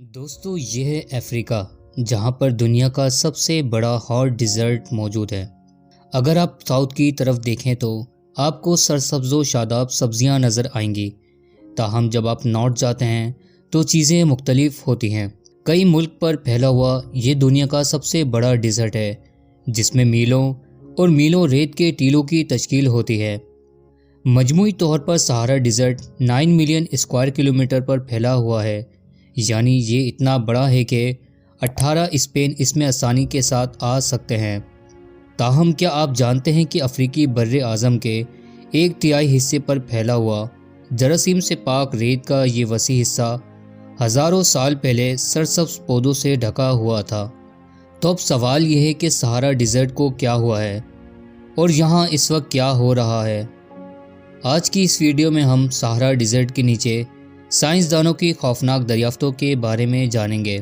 दोस्तों ये है अफ्रीका, जहाँ पर दुनिया का सबसे बड़ा हॉट डिज़र्ट मौजूद है। अगर आप साउथ की तरफ देखें तो आपको सरसब्ज़ो शादाब सब्जियाँ नज़र आएंगी। ताहम जब आप नॉर्थ जाते हैं तो चीज़ें मुख्तलिफ होती हैं। कई मुल्क पर फैला हुआ ये दुनिया का सबसे बड़ा डिज़र्ट है, जिसमें मीलों और मीलों रेत के टीलों की तश्कील होती है। मजमूई तौर पर सहारा डिज़र्ट 9 मिलियन स्क्वायर किलोमीटर पर फैला हुआ है, यानी ये इतना बड़ा है कि 18 स्पेन इसमें आसानी के साथ आ सकते हैं। ताहम क्या आप जानते हैं कि अफ्रीकी बर्रे आज़म के 1/3 हिस्से पर फैला हुआ जरासीम से पाक रेत का ये वसी हिस्सा हज़ारों साल पहले सरसब्ज पौधों से ढका हुआ था। तो अब सवाल यह है कि सहारा डिज़र्ट को क्या हुआ है और यहाँ इस वक्त क्या हो रहा है। आज की इस वीडियो में हम सहारा डिज़र्ट के नीचे साइंसदानों की खौफनाक दरियाफ्तों के बारे में जानेंगे।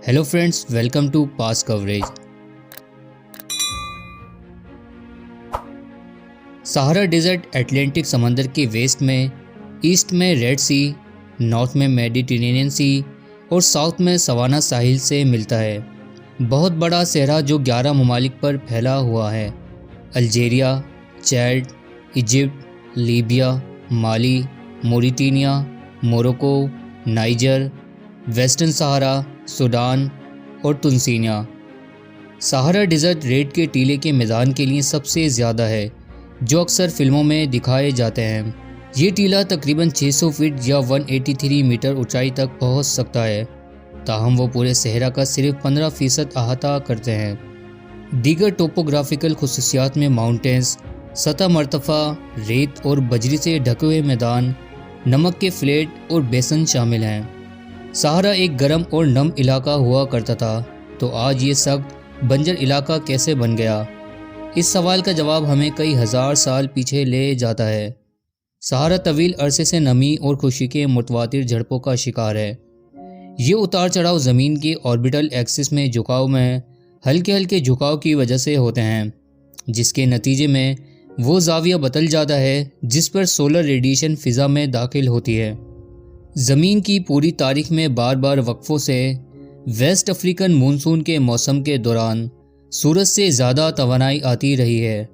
Hello friends, welcome to pass coverage. Sahara desert Atlantic समंदर के वेस्ट में, ईस्ट में रेड सी, नॉर्थ में मेडिटेरेनियन सी और साउथ में सवाना साहिल से मिलता है। बहुत बड़ा सहरा जो 11 ममालिक पर फैला हुआ है। अल्जीरिया, चैड, इजिप्ट, लीबिया, माली, मोरिटानिया, मोरक्को, नाइजर, वेस्टर्न सहारा, सूडान और तुनिसिया। सहारा डिज़र्ट रेत के टीले के मैदान के लिए सबसे ज़्यादा है, जो अक्सर फिल्मों में दिखाए जाते हैं। ये टीला तकरीबन 600 फीट या 183 मीटर ऊंचाई तक पहुंच सकता है। ताहम वो पूरे सहरा का सिर्फ 15% अहाता करते हैं। दीगर टोपोग्राफिकल खुसूसियात में माउंटेन्स, सतह मरतफा, रेत और बजरी से ढके हुए मैदान, नमक के फ्लैट और बेसन शामिल हैं। सहारा एक गर्म और नम इलाका हुआ करता था, तो आज ये सख्त बंजर इलाका कैसे बन गया? इस सवाल का जवाब हमें कई हज़ार साल पीछे ले जाता है। सहारा तवील अरसे से नमी और खुशी के मुतवातिर झड़पों का शिकार है। ये उतार चढ़ाव ज़मीन की ऑर्बिटल एक्सिस में झुकाव में हल्के हल्के झुकाव की वजह से होते हैं, जिसके नतीजे में वो जाविया बदल जाता है जिस पर सोलर रेडिएशन फ़िज़ा में दाखिल होती है। ज़मीन की पूरी तारीख में बार बार वक्फों से वेस्ट अफ्रीकन मानसून के मौसम के दौरान सूरज से ज़्यादा तवानाई आती रही है।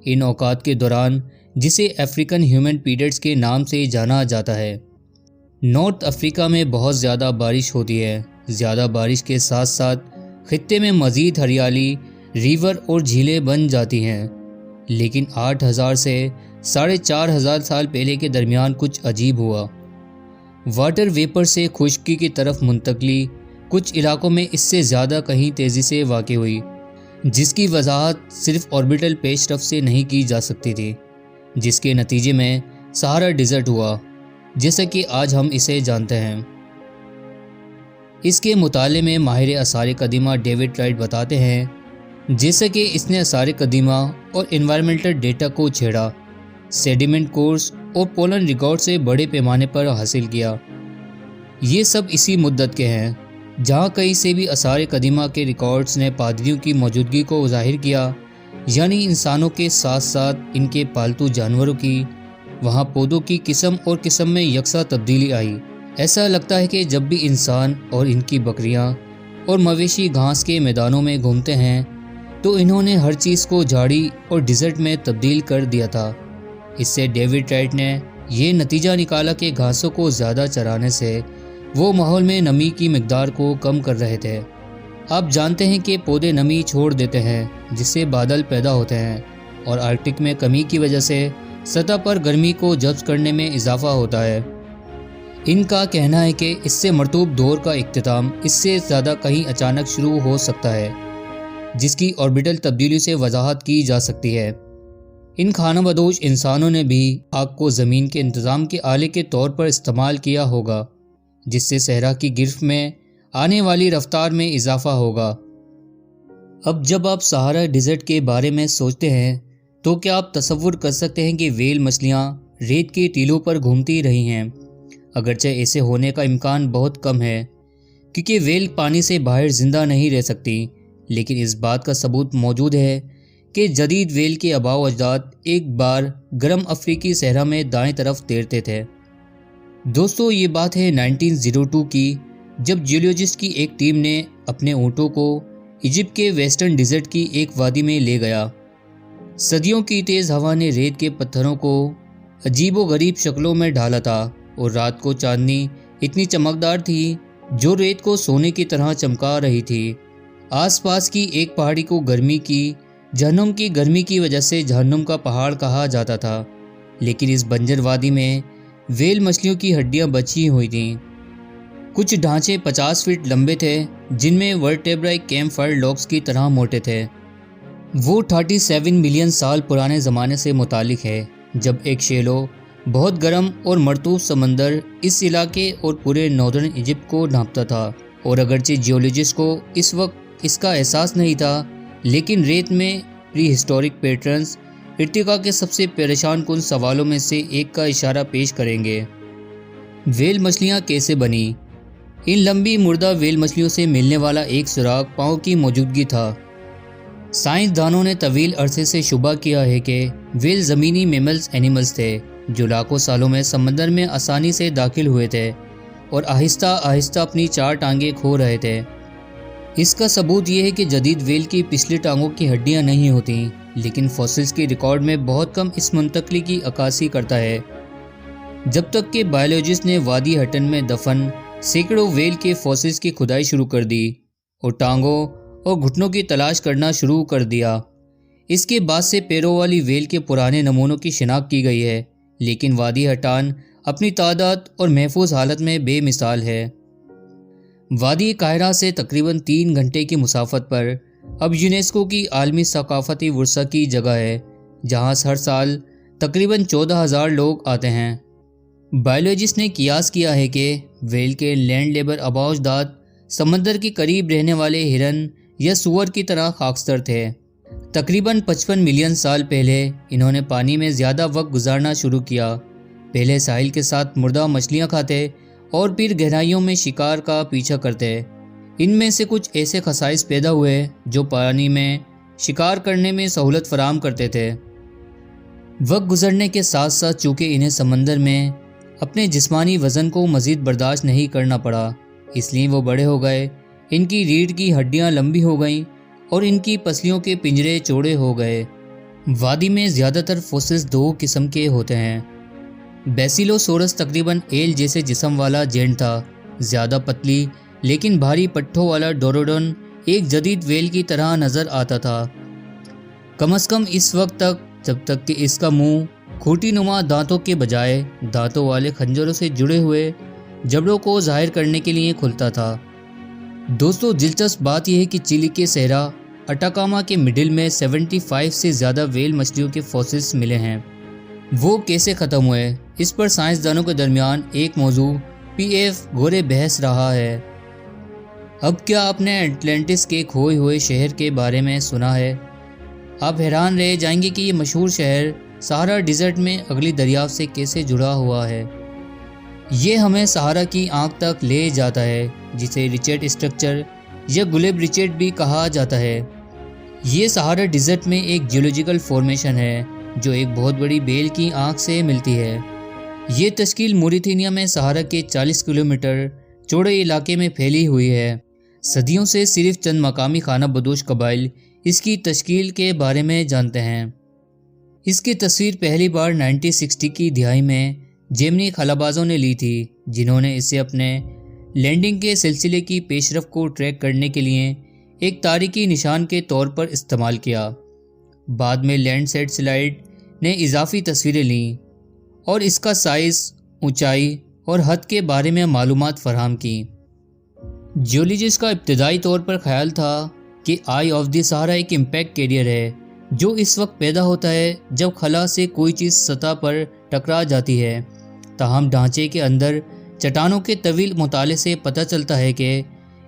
इन औकात के दौरान, जिसे अफ्रीकन ह्यूमन पीरियड्स के नाम से जाना जाता है, नॉर्थ अफ्रीका में बहुत ज़्यादा बारिश होती है। ज़्यादा बारिश के साथ साथ खित्ते में मज़ीद हरियाली, रिवर और झीलें बन जाती हैं। लेकिन 8000 से 4500 साल पहले के दरमियान कुछ अजीब हुआ। वाटर वेपर से खुश्की की तरफ मुंतकली कुछ इलाकों में इससे ज़्यादा कहीं तेज़ी से वाक़ हुई, जिसकी वजाहत सिर्फ ऑर्बिटल पेशरफ से नहीं की जा सकती थी, जिसके नतीजे में सहारा डिज़र्ट हुआ जैसा कि आज हम इसे जानते हैं। इसके मुताले में माहिर आसार कदीमा डेविड राइट बताते हैं, जैसे कि इसने आसार कदीमा और एनवायरमेंटल डेटा को छेड़ा, सेडिमेंट कोर्स और पोलन रिकॉर्ड से बड़े पैमाने पर हासिल किया। ये सब इसी मुद्दत के हैं जहाँ कहीं से भी आसार कदीमा के रिकॉर्ड्स ने पादरियों की मौजूदगी को ज़ाहिर किया, यानी इंसानों के साथ साथ इनके पालतू जानवरों की। वहाँ पौधों की किस्म और किस्म में यकसा तब्दीली आई। ऐसा लगता है कि जब भी इंसान और इनकी बकरियाँ और मवेशी घास के मैदानों में घूमते हैं तो इन्होंने हर चीज़ को झाड़ी और डिज़र्ट में तब्दील कर दिया था। इससे डेविड राइट ने यह नतीजा निकाला कि घासों को ज़्यादा चराने से वो माहौल में नमी की मिकदार को कम कर रहे थे। आप जानते हैं कि पौधे नमी छोड़ देते हैं, जिससे बादल पैदा होते हैं, और आर्कटिक में कमी की वजह से सतह पर गर्मी को जब्त करने में इजाफा होता है। इनका कहना है कि इससे मरतूब दौर का इख्तिताम इससे ज़्यादा कहीं अचानक शुरू हो सकता है, जिसकी ऑर्बिटल तब्दीली से वजाहत की जा सकती है। इन खानाबदोश इंसानों ने भी आग को ज़मीन के इंतज़ाम के आले के तौर पर इस्तेमाल किया होगा, जिससे सहरा की गिरफ्त में आने वाली रफ्तार में इजाफा होगा। अब जब आप सहारा डिज़र्ट के बारे में सोचते हैं तो क्या आप तसव्वुर कर सकते हैं कि व्हेल मछलियाँ रेत के टीलों पर घूमती रही हैं? अगरचे ऐसे होने का इम्कान बहुत कम है, क्योंकि व्हेल पानी से बाहर ज़िंदा नहीं रह सकती, लेकिन इस बात का सबूत मौजूद है कि जदीद व्हेल के आबाओ अजदाद एक बार गर्म अफ्रीकी सहरा में दाएं तरफ तैरते थे। दोस्तों ये बात है 1902 की, जब जियोलॉजिस्ट की एक टीम ने अपने ऊँटों को इजिप्ट के वेस्टर्न डिजर्ट की एक वादी में ले गया। सदियों की तेज़ हवा ने रेत के पत्थरों को अजीबोगरीब शक्लों में ढाला था और रात को चांदनी इतनी चमकदार थी जो रेत को सोने की तरह चमका रही थी। आसपास की एक पहाड़ी को जहन्नुम की गर्मी की वजह से जहन्नुम का पहाड़ कहा जाता था, लेकिन इस बंजर वादी में व्हेल मछलियों की हड्डियां बची हुई थीं। कुछ ढांचे 50 फीट लंबे थे जिनमें वर्टेब्राई कैम्फर लॉक्स की तरह मोटे थे। वो 37 मिलियन साल पुराने ज़माने से मुतालिक है, जब एक शैलो बहुत गर्म और मरतूब समंदर इस इलाके और पूरे नॉर्दर्न इजिप्ट को ढांपता था। और अगरचे जियोलॉजिस्ट को इस वक्त इसका एहसास नहीं था, लेकिन रेत में प्री हिस्टोरिक पैटर्न्स इर्तिका के सबसे परेशान कुन सवालों में से एक का इशारा पेश करेंगे। व्हेल मछलियाँ कैसे बनी? इन लंबी मुर्दा व्हेल मछलियों से मिलने वाला एक सुराग पाँव की मौजूदगी था। साइंसदानों ने तवील अरसे से शुबा किया है कि व्हेल ज़मीनी मैमल्स एनिमल्स थे जो लाखों सालों में समंदर में आसानी से दाखिल हुए थे और आहिस्ता आहिस्ता अपनी 4 टांगें खो रहे थे। इसका सबूत ये है कि जदीद व्हेल की पिछली टांगों की हड्डियां नहीं होती, लेकिन फॉसिल्स के रिकॉर्ड में बहुत कम इस मुंतकली की अक्कासी करता है। जब तक कि बायोलॉजिस्ट ने वादी हटन में दफन सैकड़ों व्हेल के फॉसिल्स की खुदाई शुरू कर दी और टांगों और घुटनों की तलाश करना शुरू कर दिया। इसके बाद से पैरों वाली व्हेल के पुराने नमूनों की शिनाख्त की गई है, लेकिन वादी हटान अपनी तादाद और महफूज हालत में बेमिसाल है। वादी काहिरा से तकरीबन 3 घंटे की मुसाफत पर अब यूनेस्को की आलमी सकाफती वर्सा की जगह है, जहाँ हर साल तकरीबन 14,000 लोग आते हैं। बायोलॉजिस्ट ने कियास किया है कि व्हेल के लैंड लेबर आबाओजदाद समंदर के करीब रहने वाले हिरन या सूअर की तरह खाकस्तर थे। तकरीबन 55 मिलियन साल पहले इन्होंने पानी में ज़्यादा वक्त गुजारना शुरू किया। पहले साहिल के साथ मुर्दा मछलियाँ खाते और फिर गहराइयों में शिकार का पीछा करते। इनमें से कुछ ऐसे खसाइस पैदा हुए जो पानी में शिकार करने में सहूलत फराहम करते थे। वक्त गुजरने के साथ साथ चूँकि इन्हें समंदर में अपने जिस्मानी वज़न को मज़ीद बर्दाश्त नहीं करना पड़ा, इसलिए वो बड़े हो गए। इनकी रीढ़ की हड्डियां लंबी हो गईं और इनकी पसलियों के पिंजरे चौड़े हो गए। वादी में ज़्यादातर फॉसिल्स 2 किस्म के होते हैं। बेसिलोसोरस तकरीबन एल जैसे जिस्म वाला जेंट था। ज़्यादा पतली लेकिन भारी पट्ठों वाला डोरोडोन एक जदीद व्हेल की तरह नज़र आता था, कम से कम इस वक्त तक, जब तक कि इसका मुंह खूंटी नुमा दांतों के बजाय दांतों वाले खंजरों से जुड़े हुए जबड़ों को जाहिर करने के लिए खुलता था। दोस्तों दिलचस्प बात यह है कि चिली के सहरा अटाकामा के मिडिल में 75 से ज़्यादा व्हेल मछलियों के फॉसिल्स मिले हैं। वो कैसे ख़त्म हुए, इस पर साइंसदानों के दरमियान एक मौजू PF गोरे बहस रहा है। अब क्या आपने एटलांटिस के खोए हुए शहर के बारे में सुना है? आप हैरान रह जाएंगे कि ये मशहूर शहर सहारा डिज़र्ट में अगली दरियाफ्त से कैसे जुड़ा हुआ है। ये हमें सहारा की आंख तक ले जाता है, जिसे रिचर्ड स्ट्रक्चर या गुलेब रिचर्ड भी कहा जाता है। ये सहारा डिज़र्ट में एक जियोलॉजिकल फॉर्मेशन है जो एक बहुत बड़ी बेल की आंख से मिलती है। ये तश्कील मोरितानिया में सहारा के 40 किलोमीटर चौड़े इलाके में फैली हुई है। सदियों से सिर्फ चंद मकामी खाना बदोश कबाइल इसकी तश्कील के बारे में जानते हैं। इसकी तस्वीर पहली बार 1960 की दिहाई में जेमनी खलाबाजों ने ली थी, जिन्होंने इसे अपने लैंडिंग के सिलसिले की पेशरफ को ट्रैक करने के लिए एक तारीखी निशान के तौर पर इस्तेमाल किया। बाद में लैंडसेट स्लाइड ने इजाफी तस्वीरें लीं और इसका साइज़, ऊंचाई और हद के बारे में मालूमात फराहम की। जियोलॉजिस्ट का इब्तदाई तौर पर ख्याल था कि आई ऑफ द सहारा एक इम्पैक्ट कैरियर है जो इस वक्त पैदा होता है जब खला से कोई चीज़ सतह पर टकरा जाती है। ताहम ढांचे के अंदर चट्टानों के तवील मुताले से पता चलता है कि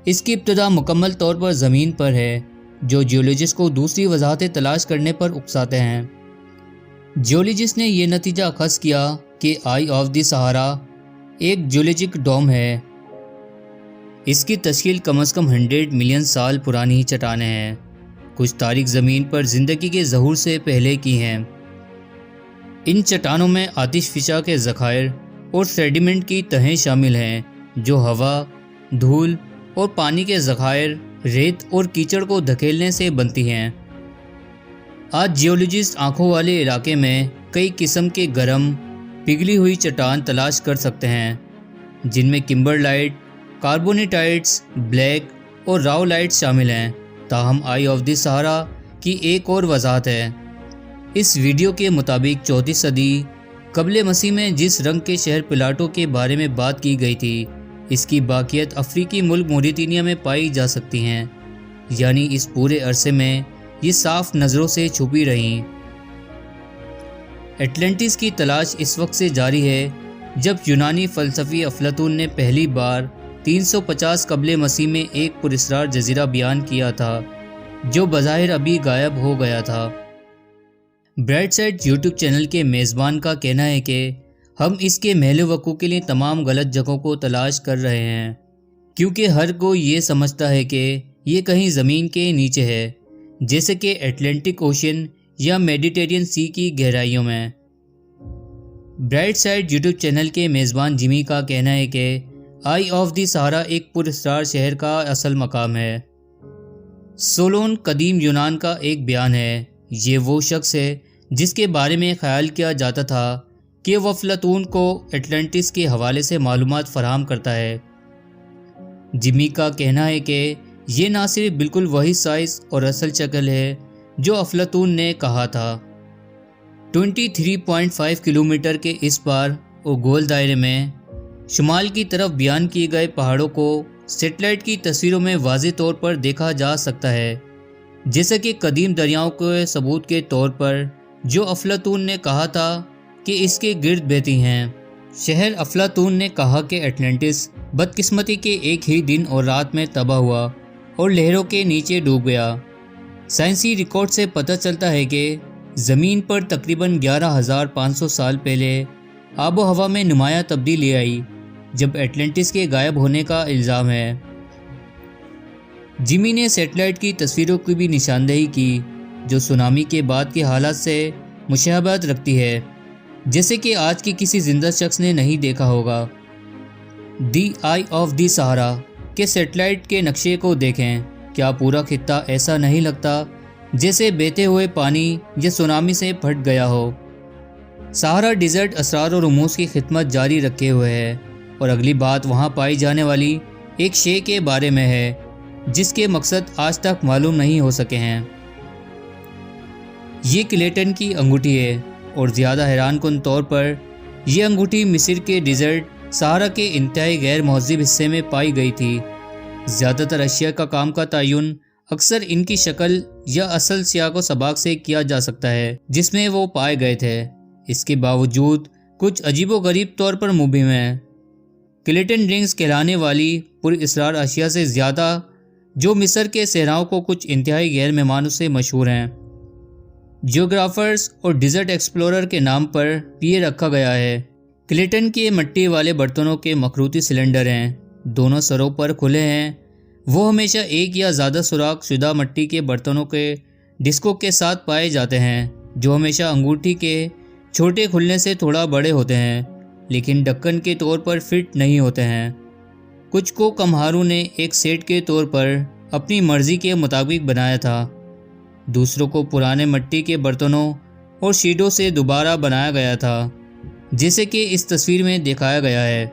इसकी इब्तदा मुकम्मल तौर पर ज़मीन पर है, जो जियोलॉजिस्ट को दूसरी वजाहतें तलाश करने पर उकसाते हैं। जियोलॉजिस्ट ने यह नतीजा अखज़ किया कि आई ऑफ द सहारा एक जियोलॉजिक डोम है। इसकी तश्कील कम से कम 100 मिलियन साल पुरानी चट्टानें हैं। कुछ तारीख ज़मीन पर ज़िंदगी के ज़हूर से पहले की हैं। इन चट्टानों में आतिश फिशा के ज़खायर, اور सेडिमेंट की तहें शामिल हैं जो हवा, धूल और पानी के ज़खायर, रेत और कीचड़ को धकेलने से बनती हैं। आज जियोलॉजिस्ट आंखों वाले इलाके में कई किस्म के गर्म पिघली हुई चट्टान तलाश कर सकते हैं जिनमें किम्बरलाइट, कार्बोनेटाइट्स, ब्लैक और राओलाइट्स शामिल हैं। ताहम आई ऑफ द सहारा की एक और वजाहत है। इस वीडियो के मुताबिक 14वीं सदी कबले मसीह में जिस रंग के शहर पिलाटो के बारे में बात की गई थी, इसकी बाकियत अफ्रीकी मुल्क मोरितानिया में पाई जा सकती हैं, यानी इस पूरे अरसे में ये साफ नज़रों से छुपी रहीं। एटलांटिस की तलाश इस वक्त से जारी है जब यूनानी फ़लसफ़ी अफलातून ने पहली बार 350 कबले मसीह में एक पुरस्रार जजीरा बयान किया था जो बज़ाहिर अभी गायब हो गया था। ब्राइट साइड यूट्यूब चैनल के मेज़बान का कहना है कि हम इसके महल वक़ू के लिए तमाम गलत जगहों को तलाश कर रहे हैं क्योंकि हर कोई ये समझता है कि ये कहीं ज़मीन के नीचे है, जैसे कि एटलांटिक ओशन या मेडिटेरियन सी की गहराइयों में। ब्राइट साइड यूट्यूब चैनल के मेज़बान जिमी का कहना है कि आई ऑफ द सहारा एक पुरस्कार शहर का असल मकाम है। सोलोन कदीम यूनान का एक बयान है। ये वो शख्स है जिसके बारे में ख्याल किया जाता था कि वह अफलातून को एटलांटिस के हवाले से मालूमात फराहम करता है। जिमी का कहना है कि ये ना सिर्फ बिल्कुल वही साइज़ और असल शक्ल है जो अफलातून ने कहा था। 23.5 किलोमीटर के इस पार और गोल दायरे में शुमाल की तरफ बयान किए गए पहाड़ों को सैटेलाइट की तस्वीरों में वाज़ेह तौर पर देखा जा सकता है, जैसे कि कदीम दरियाओं के सबूत के तौर पर जो अफलातून ने कहा था कि इसके गिर्द बहती हैं। शहर अफलातून ने कहा कि एटलांटिस बदकिस्मती के एक ही दिन और रात में तबाह हुआ और लहरों के नीचे डूब गया। साइंसी रिकॉर्ड से पता चलता है कि ज़मीन पर तकरीबन 11,500 साल पहले आबो हवा में नुमाया तब्दीली आई जब एटलांटिस के गायब होने का इल्ज़ाम है। जिमी ने सैटेलाइट की तस्वीरों की भी निशानदेही की जो सुनामी के बाद के हालात से मुशाबहत रखती है, जैसे कि आज की किसी जिंदा शख्स ने नहीं देखा होगा। दी आई ऑफ द सहारा के सैटेलाइट के नक्शे को देखें। क्या पूरा खित्ता ऐसा नहीं लगता जैसे बहते हुए पानी या सुनामी से फट गया हो? सहारा डिज़र्ट असरार और रुमूज़ की खिदमत जारी रखे हुए है और अगली बात वहाँ पाई जाने वाली एक शे के बारे में है जिसके मकसद आज तक मालूम नहीं हो सके हैं। ये क्लेटन की अंगूठी है और ज़्यादा हैरानकुन तौर पर यह अंगूठी मिस्र के डिज़र्ट सहारा के इंतहाई गैर महज़ब हिस्से में पाई गई थी। ज़्यादातर अशिया का काम का तयन अक्सर इनकी शक्ल या असल सियाक़ व सबाक़ से किया जा सकता है जिसमें वो पाए गए थे। इसके बावजूद कुछ अजीबो गरीब तौर पर मुबहिम हैं। क्लेटन रिंग्स कहलाने वाली पुरअसरार अशिया से ज़्यादा जो मिस्र के सहराओं को कुछ इंतहाई गैर मेहमानों से मशहूर हैं। जियोग्राफर्स और डिज़र्ट एक्सप्लोरर के नाम पर ये रखा गया है। क्लेटन के मिट्टी वाले बर्तनों के मखरूती सिलेंडर हैं, दोनों सरों पर खुले हैं। वो हमेशा एक या ज़्यादा सुराख शुदा मिट्टी के बर्तनों के डिस्कों के साथ पाए जाते हैं जो हमेशा अंगूठी के छोटे खुलने से थोड़ा बड़े होते हैं लेकिन ढक्कन के तौर पर फिट नहीं होते हैं। कुछ को कम्हारों ने एक सेट के तौर पर अपनी मर्ज़ी के मुताबिक बनाया था, दूसरों को पुराने मिट्टी के बर्तनों और शीटों से दोबारा बनाया गया था, जैसे कि इस तस्वीर में दिखाया गया है।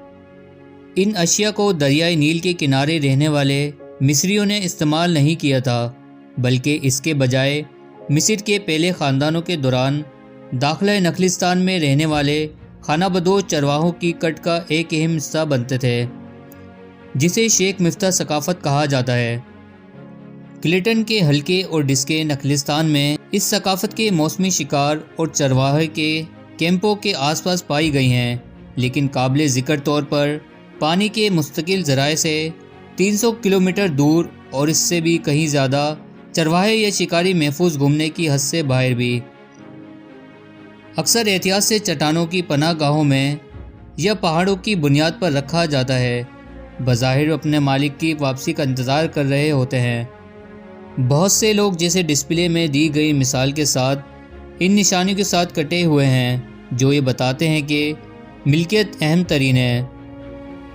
इन अशिया को दरियाई नील के किनारे रहने वाले मिस्रियों ने इस्तेमाल नहीं किया था, बल्कि इसके बजाय मिस्र के पहले ख़ानदानों के दौरान दाखिला नखलिस्तान में रहने वाले खानाबदोश चरवाहों की कट का एक अहम हिस्सा बनते थे, जिसे शेख मिफ्ता सकाफ़त कहा जाता है। क्लेटन के हल्के और डिस्के नखलिस्तान में इस सकाफ़त के मौसमी शिकार और चरवाहे के कैंपों के आसपास पाई गई हैं, लेकिन काबिल ज़िक्र तौर पर पानी के मुस्तकिल ज़राए से 300 किलोमीटर दूर और इससे भी कहीं ज़्यादा चरवाहे या शिकारी महफूज घूमने की हद से बाहर भी। अक्सर एहतियात से चट्टानों की पनाह गाहों में या पहाड़ों की बुनियाद पर रखा जाता है, बज़ाहिर अपने मालिक की वापसी का इंतज़ार कर रहे होते हैं। बहुत से लोग जैसे डिस्प्ले में दी गई मिसाल के साथ इन निशानियों के साथ कटे हुए हैं जो ये बताते हैं कि ملکیت اہم ترین ہے۔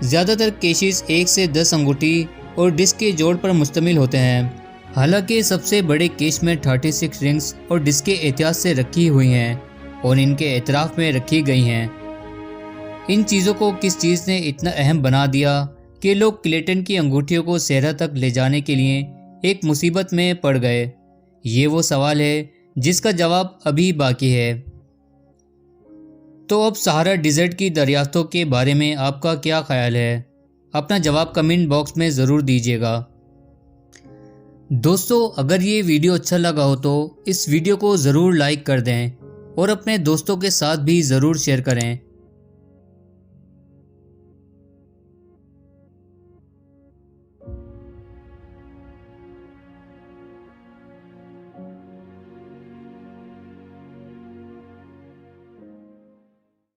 زیادہ تر کیشز 1 سے 10 انگوٹھی اور ڈسک کے جوڑ پر مشتمل ہوتے ہیں، حالانکہ سب سے بڑے کیش میں 36 رنگز اور ڈسکیں احتیاط سے رکھی ہوئی ہیں اور ان کے اطراف میں رکھی گئی ہیں۔ ان چیزوں کو کس چیز نے اتنا اہم بنا دیا کہ لوگ کلیٹن کی انگوٹھیوں کو صحرا تک لے جانے کے لیے ایک مصیبت میں پڑ گئے؟ یہ وہ سوال ہے جس کا جواب ابھی باقی ہے۔ تو اب سہارا ڈیزرٹ کی دریافتوں کے بارے میں آپ کا کیا خیال ہے؟ اپنا جواب کمنٹ باکس میں ضرور دیجیے گا۔ دوستو، اگر یہ ویڈیو اچھا لگا ہو تو اس ویڈیو کو ضرور لائک کر دیں اور اپنے دوستوں کے ساتھ بھی ضرور شیئر کریں۔